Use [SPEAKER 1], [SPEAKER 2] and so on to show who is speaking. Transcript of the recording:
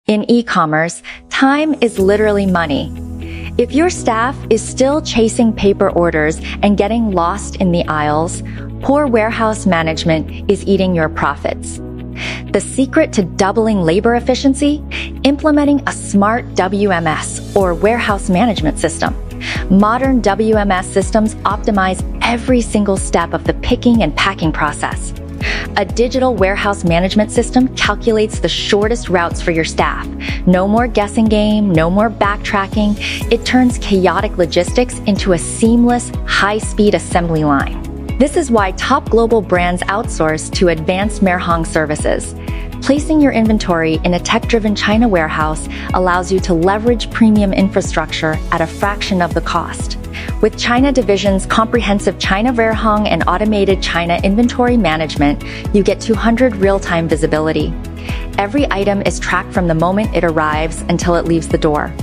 [SPEAKER 1] In e-commerce, time is literally money. If your staff is still chasing paper orders and getting lost in the aisles, poor warehouse management is eating your profits. The secret to doubling labor efficiency? Implementing a smart WMS, or warehouse management system. Modern WMS systems optimize every single step of the picking and packing process. A digital warehouse management system calculates the shortest routes for your staff. No more guessing game, no more backtracking. It turns chaotic logistics into a seamless, high-speed assembly line. This is why top global brands outsource to advanced Merhong services. Placing your inventory in a tech-driven China warehouse allows you to leverage premium infrastructure at a fraction of the cost. With ChinaDivision's comprehensive China Merhong and automated China inventory management, you get 200 real-time visibility. Every item is tracked from the moment it arrives until it leaves the door.